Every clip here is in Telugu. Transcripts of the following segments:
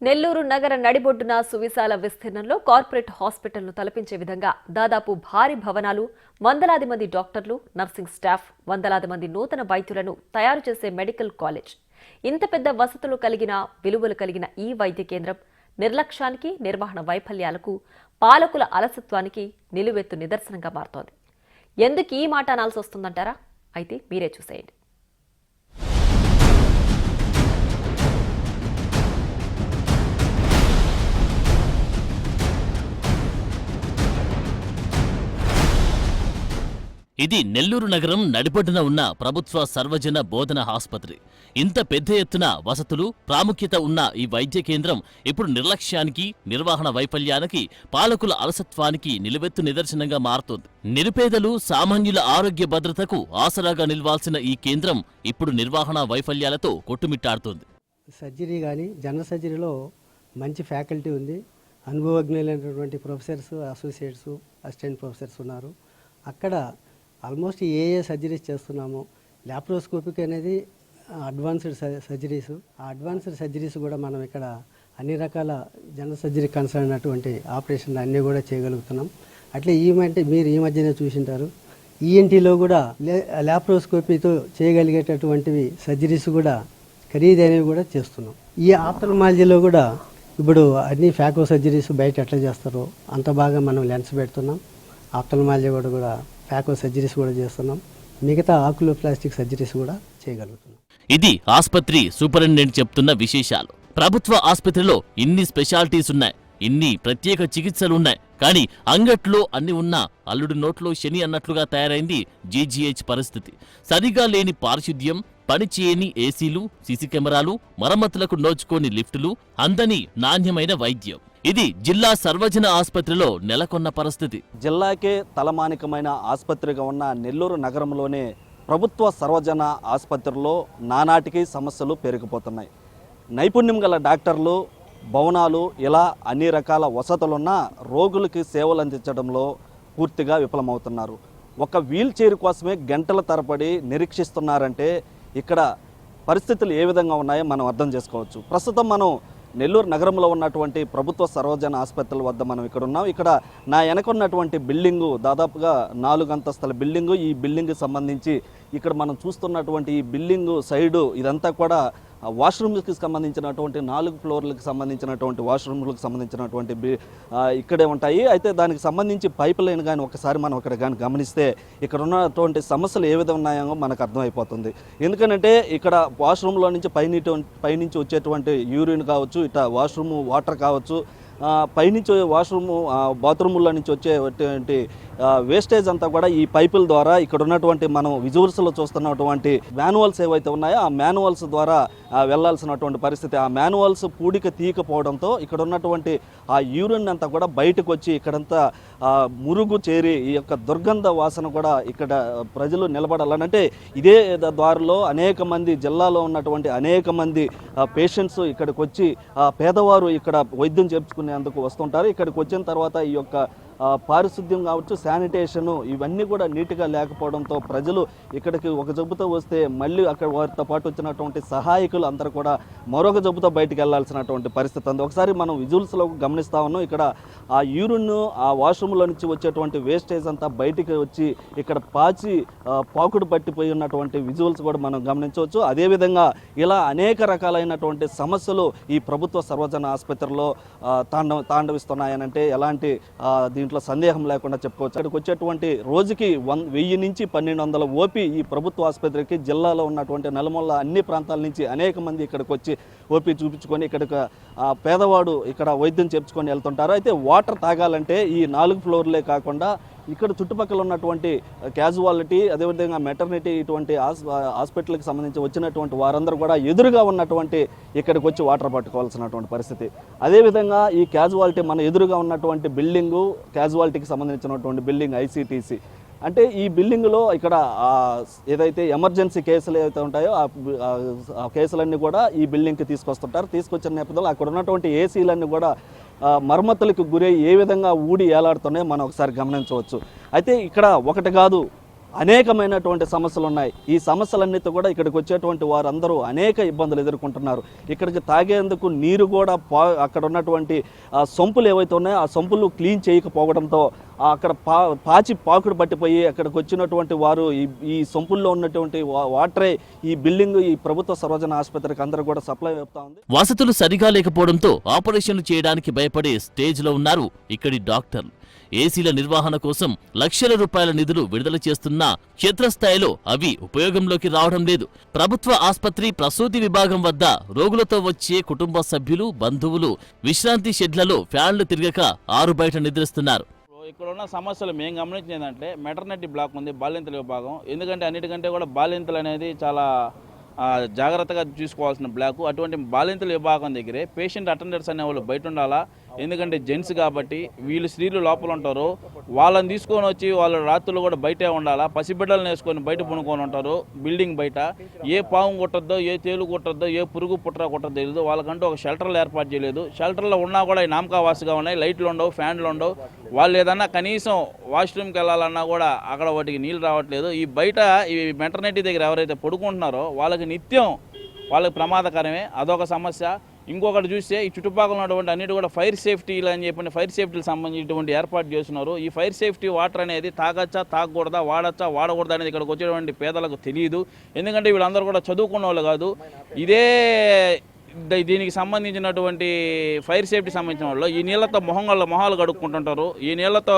నెల్లూరు నగర నడిబొడ్డున సువిశాల విస్తీర్ణంలో కార్పొరేట్ హాస్పిటల్ను తలపించే విధంగా దాదాపు భారీ భవనాలు, వందలాది మంది డాక్టర్లు, నర్సింగ్ స్టాఫ్, వందలాది మంది నూతన వైద్యులను తయారు చేసే మెడికల్ కాలేజ్. ఇంత పెద్ద వసతులు కలిగిన, విలువలు కలిగిన ఈ వైద్య కేంద్రం నిర్లక్ష్యానికి, నిర్వహణ వైఫల్యాలకు, పాలకుల అలసత్వానికి నిలువెత్తు నిదర్శనంగా మారుతోంది. ఎందుకు ఈ మాట అనాల్సి వస్తుందంటారా? అయితే మీరే చూసేయండి. ఇది నెల్లూరు నగరం నడిబొడ్డున ఉన్న ప్రభుత్వ సర్వజన బోధన ఆసుపత్రి. ఇంత పెద్ద ఎత్తున వసతులు, ప్రాముఖ్యత ఉన్న ఈ వైద్య కేంద్రం ఇప్పుడు నిర్లక్ష్యానికి, నిర్వహణ వైఫల్యానికి, పాలకుల అలసత్వానికి నిలువెత్తు నిదర్శనంగా మారుతోంది. నిరుపేదలు, సామాన్యుల ఆరోగ్య భద్రతకు ఆసరాగా నిలవాల్సిన ఈ కేంద్రం ఇప్పుడు నిర్వహణ వైఫల్యాలతో కొట్టుమిట్టాడుతోంది. సర్జరీ కానీ జనరల్ సర్జరీలో మంచి ఫ్యాకల్టీ ఉంది. అనుభవజ్ఞులైనటువంటి ప్రొఫెసర్స్, అసోసియేట్స్, అసిస్టెంట్ ప్రొఫెసర్స్ ఉన్నారు. అక్కడ ఆల్మోస్ట్ ఏ సర్జరీస్ చేస్తున్నామో, ల్యాప్రోస్కోపిక్ అనేది అడ్వాన్స్డ్ సర్జరీస్. ఆ అడ్వాన్స్డ్ సర్జరీస్ కూడా మనం ఇక్కడ అన్ని రకాల జనరల్ సర్జరీ కన్సర్న్ అయినటువంటి ఆపరేషన్లు అన్నీ కూడా చేయగలుగుతున్నాం. అట్లే మీరు ఈ మధ్యనే చూసింటారు, ఈఎన్టీలో కూడా ల్యాప్రోస్కోపీతో చేయగలిగేటటువంటివి సర్జరీస్ కూడా ఖరీదైనవి కూడా చేస్తున్నాం. ఈ ఆప్థల్మాలజీలో కూడా ఇప్పుడు అన్ని ఫ్యాకో సర్జరీస్ బయట ఎట్లా చేస్తారో అంత బాగా మనం లెన్స్ పెడుతున్నాం. ఆప్థల్మాలజీ కూడా ఫ్యాకో సర్జరీస్ కూడా చేస్తున్నాం. మిగతా ఆక్యులోప్లాస్టిక్ సర్జరీస్ కూడా చేయగలుగుతున్నాం. ఇది ఆసుపత్రి సూపరింటెండెంట్ చెప్తున్న విశేషాలు. ప్రభుత్వ ఆసుపత్రిలో ఇన్ని స్పెషాలిటీస్ ఉన్నాయి, ఇన్ని ప్రత్యేక చికిత్సలున్నాయి. కానీ అంగట్లో అన్ని ఉన్నా అల్లుడి నోట్లో శని అన్నట్లుగా తయారైంది జీజీహెచ్ పరిస్థితి. సరిగా లేని పారిశుద్ధ్యం, పనిచేయని ఏసీలు, సీసీ కెమెరాలు, మరమ్మతులకు నోచుకోని లిఫ్టులు, అందని నాణ్యమైన వైద్యం. ఇది జిల్లా సర్వజన ఆసుపత్రిలో నెలకొన్న పరిస్థితి. జిల్లాకే తలమానికమైన ఆసుపత్రిగా ఉన్న నెల్లూరు నగరంలోనే ప్రభుత్వ సర్వజన ఆసుపత్రిలో నానాటికి సమస్యలు పెరిగిపోతున్నాయి. నైపుణ్యం గల డాక్టర్లు, భవనాలు, ఇలా అన్ని రకాల వసతులున్న రోగులకి సేవలు అందించడంలో పూర్తిగా విఫలమవుతున్నారు. ఒక వీల్ చైర్ కోసమే గంటల తరబడి నిరీక్షిస్తున్నారంటే ఇక్కడ పరిస్థితులు ఏ విధంగా ఉన్నాయో మనం అర్థం చేసుకోవచ్చు. ప్రస్తుతం మనం నెల్లూరు నగరంలో ఉన్నటువంటి ప్రభుత్వ సర్వజన ఆసుపత్రుల వద్ద మనం ఇక్కడ ఉన్నాం. ఇక్కడ నా వెనక ఉన్నటువంటి బిల్డింగు దాదాపుగా 4 అంతస్తుల బిల్డింగు. ఈ బిల్డింగ్కి సంబంధించి ఇక్కడ మనం చూస్తున్నటువంటి ఈ బిల్డింగు సైడు ఇదంతా కూడా వాష్రూమ్స్కి సంబంధించినటువంటి 4 ఫ్లోర్లకు సంబంధించినటువంటి వాష్రూమ్లకు సంబంధించినటువంటి ఇక్కడే ఉంటాయి. అయితే దానికి సంబంధించి పైప్ లైన్ కానీ ఒకసారి మనం ఇక్కడ కానీ గమనిస్తే ఇక్కడ ఉన్నటువంటి సమస్యలు ఏ విధంగా ఉన్నాయో మనకు అర్థమైపోతుంది. ఎందుకంటే ఇక్కడ వాష్రూమ్లో నుంచి పైనుంచి వచ్చేటువంటి యూరిన్ కావచ్చు, ఇట్లా వాష్రూమ్ వాటర్ కావచ్చు, పైనుంచి వాష్రూమ్ బాత్రూముల నుంచి వచ్చేటువంటి వేస్టేజ్ అంతా కూడా ఈ పైపుల ద్వారా ఇక్కడ ఉన్నటువంటి మనం విజువల్స్లో చూస్తున్నటువంటి మాన్యువల్స్ ఏవైతే ఉన్నాయో ఆ మాన్యువల్స్ ద్వారా వెళ్లాల్సినటువంటి పరిస్థితి. ఆ మాన్యువల్స్ పూడిక తీయకపోవడంతో ఇక్కడ ఉన్నటువంటి ఆ యూరిన్ అంతా కూడా బయటకు వచ్చి ఇక్కడంతా మురుగు చేరి ఈ యొక్క దుర్గంధ వాసన కూడా ఇక్కడ ప్రజలు నిలబడాలనంటే ఇదే దారిలో అనేక మంది జిల్లాలో ఉన్నటువంటి అనేక మంది పేషెంట్స్ ఇక్కడికి వచ్చి పేదవారు ఇక్కడ వైద్యం చేర్చుకునేందుకు వస్తుంటారు. ఇక్కడికి వచ్చిన తర్వాత ఈ యొక్క పారిశుద్ధ్యం కావచ్చు, శానిటేషను ఇవన్నీ కూడా నీట్గా లేకపోవడంతో ప్రజలు ఇక్కడికి ఒక జబ్బుతో వస్తే మళ్ళీ అక్కడ వారితో పాటు వచ్చినటువంటి సహాయకులు అందరూ కూడా మరొక జబ్బుతో బయటికి వెళ్లాల్సినటువంటి పరిస్థితి ఉంది. ఒకసారి మనం విజువల్స్లో గమనిస్తా ఉన్నాం. ఇక్కడ ఆ యూరిన్, ఆ వాష్రూమ్లో నుంచి వచ్చేటువంటి వేస్టేజ్ అంతా బయటికి వచ్చి ఇక్కడ పాకుడు పట్టిపోయి ఉన్నటువంటి విజువల్స్ కూడా మనం గమనించవచ్చు. అదేవిధంగా ఇలా అనేక రకాలైనటువంటి సమస్యలు ఈ ప్రభుత్వ సర్వజన ఆసుపత్రిలో తాండవిస్తున్నాయనంటే ఎలాంటి దీంట్లో సందేహం లేకుండా చెప్పుకోవచ్చు. ఇక్కడికి వచ్చేటువంటి రోజుకి 1000 నుంచి 1200 ఓపీ ఈ ప్రభుత్వ ఆసుపత్రికి జిల్లాలో ఉన్నటువంటి నలుమూల అన్ని ప్రాంతాల నుంచి అనేక మంది ఇక్కడికి వచ్చి ఓపీ చూపించుకొని ఇక్కడికి పేదవాడు ఇక్కడ వైద్యం చేర్చుకొని వెళ్తుంటారు. అయితే వాటర్ తాగాలంటే ఈ 4 ఫ్లోర్లే కాకుండా ఇక్కడ చుట్టుపక్కల ఉన్నటువంటి క్యాజువాలిటీ, అదేవిధంగా మెటర్నిటీ ఇటువంటి హాస్పిటల్కి సంబంధించి వచ్చినటువంటి వారందరూ కూడా ఎదురుగా ఉన్నటువంటి ఇక్కడికి వచ్చి వాటర్ పట్టుకోవాల్సినటువంటి పరిస్థితి. అదేవిధంగా ఈ క్యాజువాలిటీ మన ఎదురుగా ఉన్నటువంటి బిల్డింగు, క్యాజువాలిటీకి సంబంధించినటువంటి బిల్డింగ్ ఐసీటీసీ అంటే ఈ బిల్డింగ్లో ఇక్కడ ఏదైతే ఎమర్జెన్సీ కేసులు ఏవైతే ఉంటాయో ఆ కేసులన్నీ కూడా ఈ బిల్డింగ్కి తీసుకొస్తుంటారు. తీసుకొచ్చిన నేపథ్యంలో అక్కడ ఉన్నటువంటి ఏసీలన్నీ కూడా మరమ్మతులకు గురై ఏ విధంగా ఊడి ఏలాడుతున్నాయో మనం ఒకసారి గమనించవచ్చు. అయితే ఇక్కడ ఒకటి కాదు అనేకమైనటువంటి సమస్యలు ఉన్నాయి. ఈ సమస్యలన్నిటి కూడా ఇక్కడికి వచ్చేటువంటి వారందరూ అనేక ఇబ్బందులు ఎదుర్కొంటున్నారు. ఇక్కడికి తాగేందుకు నీరు కూడా అక్కడ ఉన్నటువంటి సొంపులు ఏవైతే ఉన్నాయో ఆ సొంపులు క్లీన్ చేయకపోవడంతో అక్కడ పాచి పాకుడు పట్టిపోయి అక్కడికి వచ్చినటువంటి వారు ఈ సొంపుల్లో ఉన్నటువంటి వాటరే ఈ బిల్డింగ్ ఈ ప్రభుత్వ సర్వజన ఆసుపత్రికి అందరూ కూడా సప్లై అవుతా ఉంది. వసతులు సరిగా లేకపోవడంతో ఆపరేషన్లు చేయడానికి భయపడే స్టేజ్లో ఉన్నారు ఇక్కడి డాక్టర్లు. ఏసీల నిర్వహణ కోసం లక్షల రూపాయల నిధులు విడుదల చేస్తున్నా క్షేత్రస్థాయిలో అవి ఉపయోగంలోకి రావడం లేదు. ప్రభుత్వ ఆస్పత్రి ప్రసూతి విభాగం వద్ద రోగులతో వచ్చే కుటుంబ సభ్యులు, బంధువులు విశ్రాంతి షెడ్లలో ఫ్యాన్లు తిరగక ఆరు బయట నిద్రిస్తున్నారు. ఇక్కడ ఉన్న సమస్యలు మేము గమనించింది ఏంటంటే మెటర్నిటీ బ్లాక్ ఉంది, బాలింతల విభాగం. ఎందుకంటే అన్నిటికంటే కూడా బాలింతలు అనేది చాలా జాగ్రత్తగా చూసుకోవాల్సిన బ్లాక్. అటువంటి బాలింతల విభాగం దగ్గరే పేషెంట్ అటెండర్స్ అనే వాళ్ళు బయట ఉండాలా. ఎందుకంటే జెంట్స్ కాబట్టి వీళ్ళు స్త్రీలు లోపల ఉంటారు. వాళ్ళని తీసుకొని వచ్చి వాళ్ళు రాత్రులు కూడా బయటే ఉండాలా. పసిబిడ్డలను వేసుకొని బయట పనుకొని ఉంటారు బిల్డింగ్ బయట. ఏ పాము కొట్టద్దో, ఏ తేలు కొట్టద్దో, ఏ పురుగు పుట్ర కొట్టద్దో తెలియదు. వాళ్ళకంటూ ఒక షెల్టర్లు ఏర్పాటు చేయలేదు. షెల్టర్లో ఉన్నా కూడా నామకావాసిగా ఉన్నాయి. లైట్లు ఉండవు, ఫ్యాన్లు ఉండవు. వాళ్ళు ఏదన్నా కనీసం వాష్రూమ్కి వెళ్ళాలన్నా కూడా అక్కడ వాటికి నీళ్ళు రావట్లేదు. ఈ బయట ఈ మెటర్నిటీ దగ్గర ఎవరైతే పడుకుంటున్నారో వాళ్ళకి నిత్యం వాళ్ళకి ప్రమాదకరమే. అదొక సమస్య. ఇంకొకటి చూస్తే ఈ చుట్టుపక్కల ఉన్నటువంటి అన్నిటి కూడా ఫైర్ సేఫ్టీలు అని చెప్పి ఫైర్ సేఫ్టీకి సంబంధించినటువంటి ఏర్పాటు చేస్తున్నారు. ఈ ఫైర్ సేఫ్టీ వాటర్ అనేది తాగచ్చా, తాగకూడదా, వాడచ్చా, వాడకూడదా అనేది ఇక్కడికి వచ్చేటువంటి పేదలకు తెలియదు. ఎందుకంటే వీళ్ళందరూ కూడా చదువుకున్న వాళ్ళు కాదు. ఇదే దీనికి సంబంధించినటువంటి ఫైర్ సేఫ్టీ సంబంధించిన వాళ్ళు ఈ నీళ్ళతో మొహాలు కడుక్కుంటుంటారు, ఈ నీళ్ళతో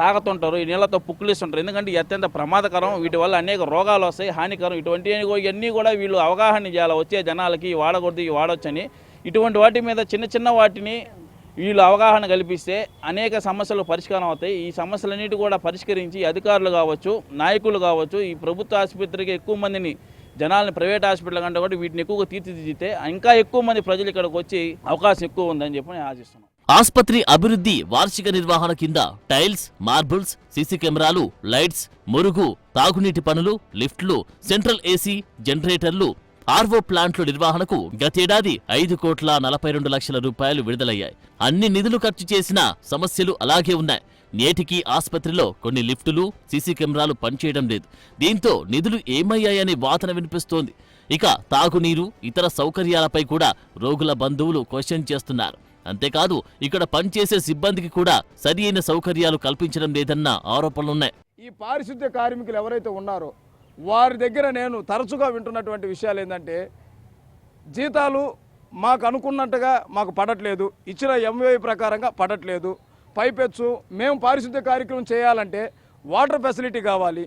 తాగుతుంటారు, ఈ నీళ్ళతో పుక్కులిస్తుంటారు. ఎందుకంటే అత్యంత ప్రమాదకరం. వీటి వల్ల అనేక రోగాలు వస్తాయి, హానికరం. ఇవన్నీ కూడా వీళ్ళు అవగాహన చేయాలి వచ్చే జనాలకి, వాడకూడదు, ఇవి వాడొచ్చని. ఇటువంటి వాటి మీద చిన్న వాటిని వీళ్ళు అవగాహన కల్పిస్తే అనేక సమస్యలు పరిష్కారం అవుతాయి. ఈ సమస్యలన్నిటి కూడా పరిష్కరించి అధికారులు కావచ్చు, నాయకులు కావచ్చు, ఈ ప్రభుత్వ ఆసుపత్రికి ఎక్కువ మందిని జనాలని ప్రైవేట్ హాస్పిటల్ కంటే కూడా వీటిని ఎక్కువగా తీర్చిదిద్దితే ఇంకా ఎక్కువ మంది ప్రజలు ఇక్కడికి వచ్చి అవకాశం ఎక్కువ ఉందని చెప్పి నేను ఆశిస్తున్నాను. ఆస్పత్రి అభివృద్ధి వార్షిక నిర్వహణ కింద టైల్స్, మార్బుల్స్, సీసీ కెమెరాలు, లైట్స్, మురుగు, తాగునీటి పనులు, లిఫ్ట్లు, సెంట్రల్ ఏసీ, జనరేటర్లు, ఆర్వో ప్లాంట్ల నిర్వహణకు గతేడాది 5,42,00,000 రూపాయలు విడుదలయ్యాయి. అన్ని నిధులు ఖర్చు చేసినా సమస్యలు అలాగే ఉన్నాయి. నేటికి ఆస్పత్రిలో కొన్ని లిఫ్టులు, సీసీ కెమెరాలు పనిచేయడం లేదు. దీంతో నిధులు ఏమయ్యాయనే వాదన వినిపిస్తోంది. ఇక తాగునీరు, ఇతర సౌకర్యాలపై కూడా రోగుల బంధువులు క్వశ్చన్ చేస్తున్నారు. అంతేకాదు ఇక్కడ పనిచేసే సిబ్బందికి కూడా సరి అయిన సౌకర్యాలు కల్పించడం లేదన్న ఆరోపణలున్నాయి. ఈ పారిశుద్ధ్య కార్మికులు ఎవరైతే ఉన్నారో వారి దగ్గర నేను తరచుగా వింటున్నటువంటి విషయాలు ఏంటంటే జీతాలు మాకు అనుకున్నట్టుగా మాకు పడట్లేదు, ఇచ్చిన ఎంఓఏ ప్రకారంగా పడట్లేదు. పైపెచ్చు మేము పారిశుద్ధ్య కార్యక్రమం చేయాలంటే వాటర్ ఫెసిలిటీ కావాలి.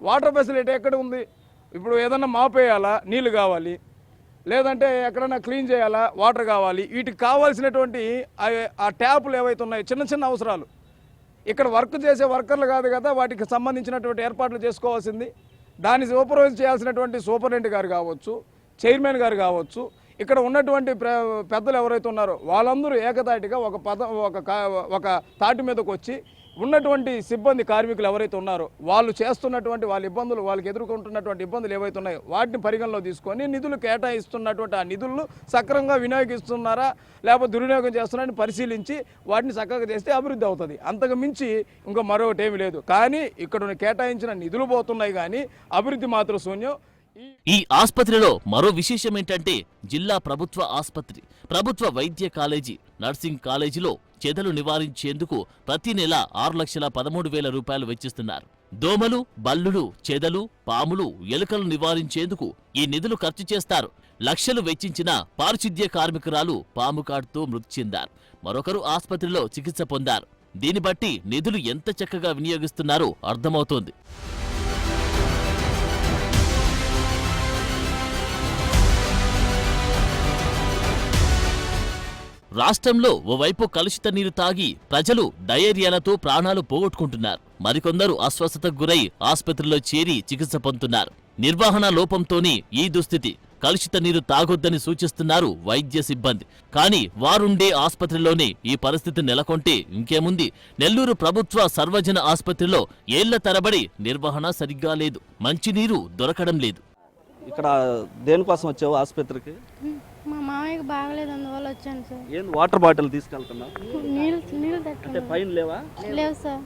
వాటర్ ఫెసిలిటీ ఎక్కడ ఉంది? ఇప్పుడు ఏదన్నా మాపేయాలా, నీళ్ళు కావాలి, లేదంటే ఎక్కడైనా క్లీన్ చేయాలా, వాటర్ కావాలి. వీటికి కావాల్సినటువంటి ఆ ట్యాపులు ఏవైతే ఉన్నాయో చిన్న అవసరాలు ఇక్కడ వర్క్ చేసే వర్కర్లు కాదు కదా వాటికి సంబంధించినటువంటి ఏర్పాట్లు చేసుకోవాల్సింది. దాన్ని సూపర్వైజ్ చేయాల్సినటువంటి సూపరింటెండెంట్ గారు కావచ్చు, చైర్మన్ గారు కావచ్చు, ఇక్కడ ఉన్నటువంటి పెద్దలు ఎవరైతే ఉన్నారో వాళ్ళందరూ ఏకతాటిగా ఒక తాటి మీదకి వచ్చి ఉన్నటువంటి సిబ్బంది కార్మికులు ఎవరైతే ఉన్నారో వాళ్ళు చేస్తున్నటువంటి వాళ్ళకి ఎదుర్కొంటున్నటువంటి ఇబ్బందులు ఏవైతే ఉన్నాయో వాటిని పరిగణలో తీసుకొని నిధులు కేటాయిస్తున్నటువంటి ఆ నిధులను సక్రమంగా వినియోగిస్తున్నారా లేకపోతే దుర్వినియోగం చేస్తున్నారని పరిశీలించి వాటిని చక్కగా చేస్తే అభివృద్ధి అవుతుంది. అంతకు మించి ఇంకా మరొకటి ఏమీ లేదు. కానీ ఇక్కడ కేటాయించిన నిధులు పోతున్నాయి కానీ అభివృద్ధి మాత్రం శూన్యం. ఈ ఆస్పత్రిలో మరో విశేషం ఏంటంటే జిల్లా ప్రభుత్వ ఆస్పత్రి, ప్రభుత్వ వైద్య కాలేజీ, నర్సింగ్ కాలేజీలో చెదలు నివారించేందుకు ప్రతి నెల 6,13,000 రూపాయలు వెచ్చిస్తున్నారు. దోమలు, బల్లులు, చెదలు, పాములు, ఎలుకలు నివారించేందుకు ఈ నిధులు ఖర్చు చేస్తారు. లక్షలు వెచ్చించిన పారిశుద్ధ్య కార్మికురాలు పాము కాటుతో మృతి చెందారు. మరొకరు ఆస్పత్రిలో చికిత్స పొందారు. దీన్ని బట్టి నిధులు ఎంత చక్కగా వినియోగిస్తున్నారో అర్థమవుతోంది. రాష్ట్రంలో ఓవైపు కలుషిత నీరు తాగి ప్రజలు డయేరియాలతో ప్రాణాలు పోగొట్టుకుంటున్నారు. మరికొందరు అస్వస్థతకు గురై ఆస్పత్రిలో చేరి చికిత్స పొందుతున్నారు. నిర్వహణ లోపంతోనే ఈ దుస్థితి. కలుషిత నీరు తాగొద్దని సూచిస్తున్నారు వైద్య సిబ్బంది. కానీ వారుండే ఆస్పత్రిలోనే ఈ పరిస్థితి నెలకొంటే ఇంకేముంది? నెల్లూరు ప్రభుత్వ సర్వజన ఆస్పత్రిలో ఏళ్ల తరబడి నిర్వహణ సరిగ్గా లేదు. మంచినీరు దొరకడం లేదు. ఇక్కడ దేనికోసం వచ్చావు ఆసుపత్రికి? మా మామయ్యకి బాగలేదు, అందువల్ల వచ్చాను సార్. ఏం వాటర్ బాటిల్ తీసుకెళ్తున్నావు? నీళ్ళు అంటే ఫైన్ లేవా? లేవు సార్.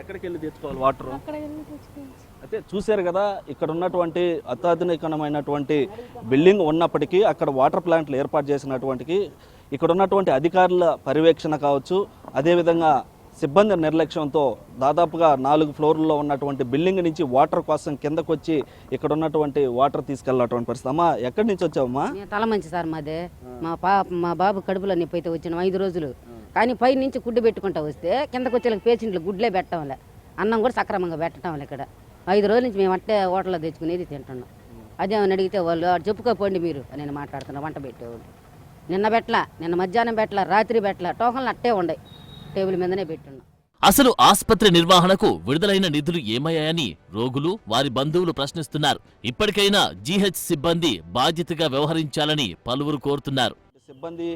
ఎక్కడికి వెళ్ళి తెచ్చుకోవాలి వాటర్? అక్కడ వెళ్ళి తెచ్చుకోవచ్చు. అయితే చూశారు కదా, ఇక్కడ ఉన్నటువంటి అత్యాధునికమైనటువంటి బిల్డింగ్ ఉన్నప్పటికీ అక్కడ వాటర్ ప్లాంట్లు ఏర్పాటు చేసినటువంటికి ఇక్కడ ఉన్నటువంటి అధికారుల పర్యవేక్షణ కావచ్చు, అదేవిధంగా సిబ్బంది నిర్లక్ష్యంతో దాదాపుగా 4 ఫ్లోర్లలో ఉన్నటువంటి బిల్డింగ్ నుంచి వాటర్ కోసం కిందకు వచ్చి ఇక్కడ ఉన్నటువంటి వాటర్ తీసుకెళ్ళినటువంటి పరిస్థితి. అమ్మా, ఎక్కడి నుంచి వచ్చావమ్మా? తల మంచి సార్ మాదే. మా బాబు కడుపులో నొప్పి అయితే వచ్చినాం 5 రోజులు. కానీ పై నుంచి గుడ్డు పెట్టుకుంటా వస్తే కిందకు వచ్చే పేషెంట్లు గుడ్లే పెట్టడంలే, అన్నం కూడా సక్రమంగా పెట్టడం ఇక్కడ. 5 రోజుల నుంచి మేము అట్టే హోటల్లో తెచ్చుకునేది తింటున్నాం. అదేమని అడిగితే వాళ్ళు చెప్పుకోపోండి మీరు అని నేను మాట్లాడుతున్నా. వంట పెట్టేవాళ్ళు నిన్న మధ్యాహ్నం పెట్టలా, రాత్రి పెట్టలా, టోకన్లు అట్టే ఉన్నాయి, టేబుల్ మీదనే పెట్టున్నాం. అసలు ఆస్పత్రి నిర్వహణకు విడుదలైన నిధులు ఏమయ్యాయని రోగులు, వారి బంధువులు ప్రశ్నిస్తున్నారు. ఇప్పటికైనా జీహెచ్ సిబ్బంది బాధ్యతగా వ్యవహరించాలని పలువురు కోరుతున్నారు. సిబ్బంది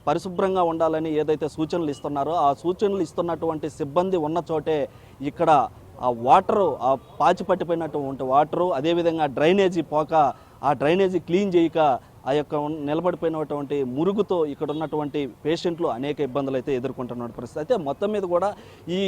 పరిశుభ్రంగా ఉండాలని ఏదైతే సూచనలు ఇస్తున్నారో ఆ సూచనలు ఇస్తున్నటువంటి సిబ్బంది ఉన్న చోటే ఇక్కడ ఆ వాటరు, ఆ పాచి పట్టిపోయినటువంటి వాటరు, అదేవిధంగా డ్రైనేజీ పోక, ఆ డ్రైనేజీ క్లీన్ చేయక, ఆ యొక్క నిలబడిపోయినటువంటి మురుగుతో ఇక్కడ ఉన్నటువంటి పేషెంట్లు అనేక ఇబ్బందులు అయితే ఎదుర్కొంటున్న పరిస్థితి. అయితే మొత్తం మీద కూడా ఈ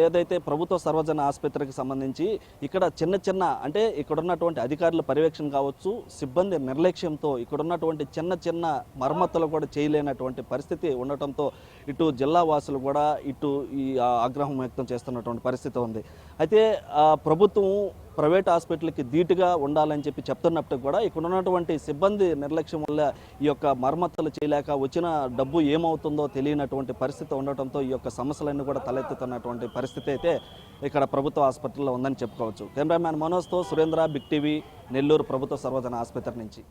ఏదైతే ప్రభుత్వ సర్వజన ఆసుపత్రికి సంబంధించి ఇక్కడ చిన్న అంటే ఇక్కడ ఉన్నటువంటి అధికారుల పర్యవేక్షణ కావచ్చు, సిబ్బంది నిర్లక్ష్యంతో ఇక్కడ ఉన్నటువంటి చిన్న మరమ్మతులు కూడా చేయలేనటువంటి పరిస్థితి ఉండటంతో ఇటు జిల్లా వాసులు కూడా ఇటు ఈ ఆగ్రహం వ్యక్తం చేస్తున్నటువంటి పరిస్థితి ఉంది. అయితే ప్రభుత్వం ప్రైవేట్ హాస్పిటల్కి ధీటుగా ఉండాలని చెప్పి చెప్తున్నప్పుడు కూడా ఇక్కడ ఉన్నటువంటి సిబ్బంది నిర్లక్ష్యం వల్ల ఈ యొక్క మరమ్మతులు చేయలేక వచ్చిన డబ్బు ఏమవుతుందో తెలియనటువంటి పరిస్థితి ఉండటంతో ఈ యొక్క సమస్యలన్నీ కూడా తలెత్తుతున్నటువంటి పరిస్థితి అయితే ఇక్కడ ప్రభుత్వ హాస్పిటల్లో ఉందని చెప్పుకోవచ్చు. కెమెరామ్యాన్ మనోజ్తో సురేంద్ర, బిగ్ టీవీ, నెల్లూరు ప్రభుత్వ సర్వజన ఆసుపత్రి నుంచి.